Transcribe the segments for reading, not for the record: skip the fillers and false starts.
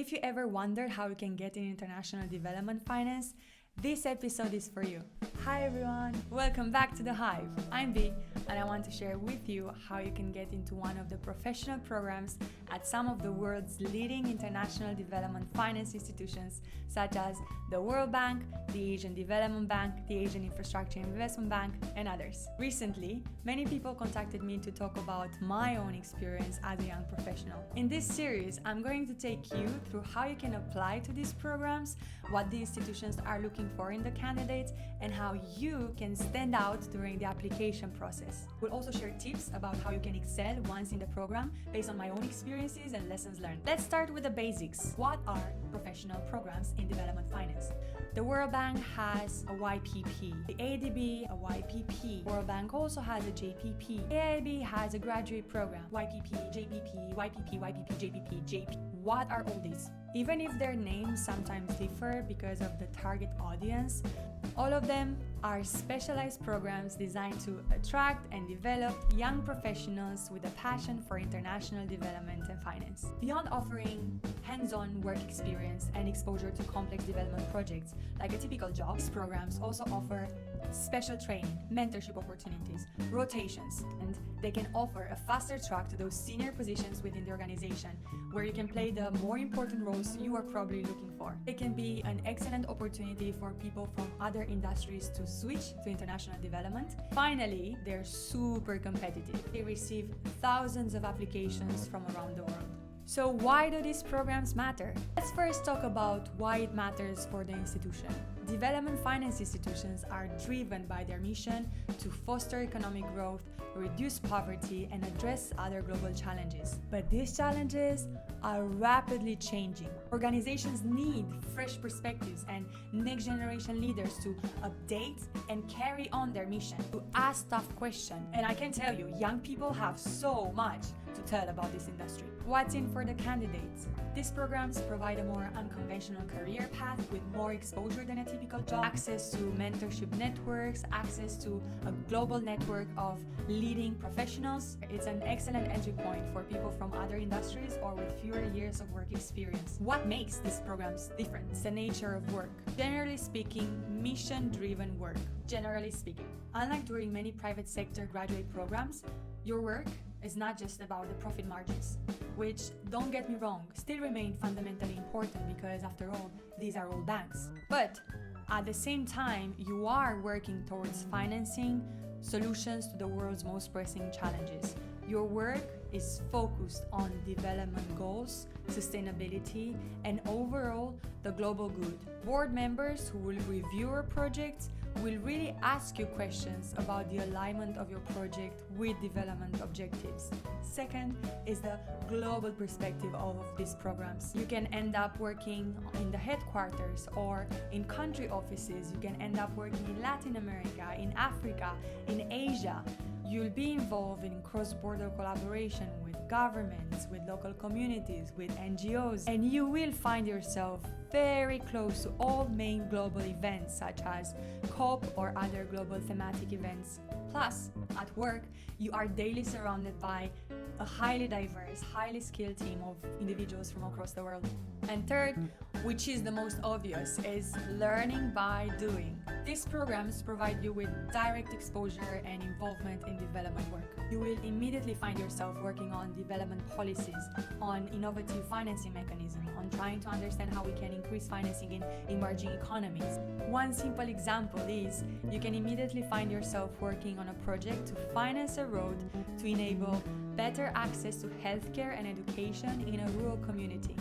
If you ever wondered how you can get in international development finance, this episode is for you. Hi everyone, welcome back to The Hive. I'm B, and I want to share with you how you can get into one of the professional programs at some of the world's leading international development finance institutions, such as the World Bank, the Asian Development Bank, the Asian Infrastructure Investment Bank, and others. Recently, many people contacted me to talk about my own experience as a young professional. In this series, I'm going to take you through how you can apply to these programs, what the institutions are looking for in the candidates, and how you can stand out during the application process. We'll also share tips about how you can excel once in the program based on my own experiences and lessons learned. Let's start with the basics. What are professional programs in development finance? The World Bank has a YPP, the ADB a YPP. World Bank also has a JPP. AIIB has a graduate program, YPP, JPP, YPP, YPP, JPP, JP. What are all these? Even if their names sometimes differ because of the target audience, all of them are specialized programs designed to attract and develop young professionals with a passion for international development and finance. Beyond offering hands-on work experience and exposure to complex development projects like a typical job, these programs also offer special training, mentorship opportunities, rotations, and they can offer a faster track to those senior positions within the organization where you can play the more important roles you are probably looking for. It can be an excellent opportunity for people from other industries to switch to international development. Finally, they're super competitive. They receive thousands of applications from around the world. So why do these programs matter? Let's first talk about why it matters for the institution. Development finance institutions are driven by their mission to foster economic growth, reduce poverty, and address other global challenges. But these challenges are rapidly changing. Organizations need fresh perspectives and next generation leaders to update and carry on their mission, to ask tough questions. And I can tell you, young people have so much to tell about this industry. What's in for the candidates? These programs provide a more unconventional career path with more exposure than a typical job, access to mentorship networks, access to a global network of leading professionals. It's an excellent entry point for people from other industries or with fewer years of work experience. What makes these programs different? It's the nature of work. Generally speaking, mission-driven work. Generally speaking, unlike during many private sector graduate programs, your work is not just about the profit margins, which, don't get me wrong, still remain fundamentally important because, after all, these are all banks. But at the same time, you are working towards financing solutions to the world's most pressing challenges. Your work is focused on development goals, sustainability, and overall the global good. Board members who will review your project will really ask you questions about the alignment of your project with development objectives. Second is the global perspective of these programs. You can end up working in the headquarters or in country offices. You can end up working in Latin America, in Africa, in Asia. You'll be involved in cross-border collaboration with governments, with local communities, with NGOs, and you will find yourself very close to all main global events such as COP or other global thematic events. Plus, at work, you are daily surrounded by a highly diverse, highly skilled team of individuals from across the world. And third, which is the most obvious, is learning by doing. These programs provide you with direct exposure and involvement in development work. You will immediately find yourself working on development policies, on innovative financing mechanisms, on trying to understand how we can increase financing in emerging economies. One simple example is you can immediately find yourself working on a project to finance a road to enable better access to healthcare and education in a rural community.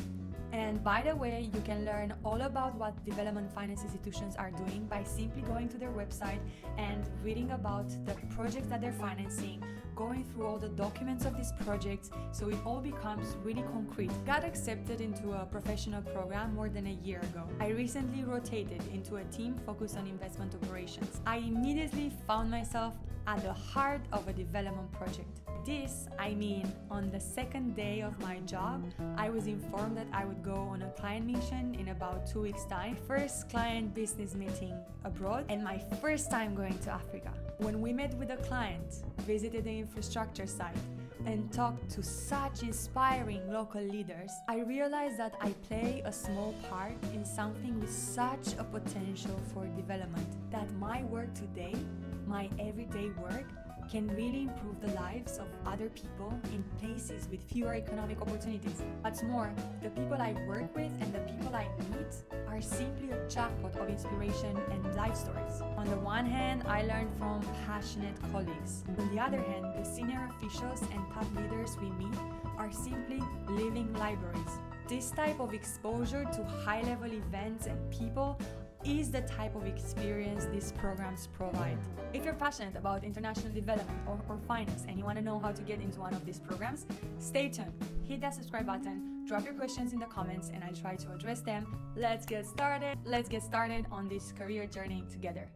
And by the way, you can learn all about what development finance institutions are doing by simply going to their website and reading about the projects that they're financing, going through all the documents of these projects, so it all becomes really concrete. Got accepted into a professional program more than a year ago. I recently rotated into a team focused on investment operations. I immediately found myself at the heart of a development project. This, I mean, on the second day of my job, I was informed that I would go on a client mission in about 2 weeks' time. First client business meeting abroad and my first time going to Africa. When we met with a client, visited the infrastructure site, and talk to such inspiring local leaders, I realized that I play a small part in something with such a potential for development, that my work today, my everyday work, can really improve the lives of other people in places with fewer economic opportunities. What's more, the people I work with and the people I meet are simply a jackpot of inspiration and life stories. On the one hand, I learn from passionate colleagues. On the other hand, the senior officials and top leaders we meet are simply living libraries. This type of exposure to high-level events and people is the type of experience these programs provide. If you're passionate about international development or finance and you want to know how to get into one of these programs, stay tuned. Hit that subscribe button, drop your questions in the comments, and I'll try to address them. Let's get started on this career journey together.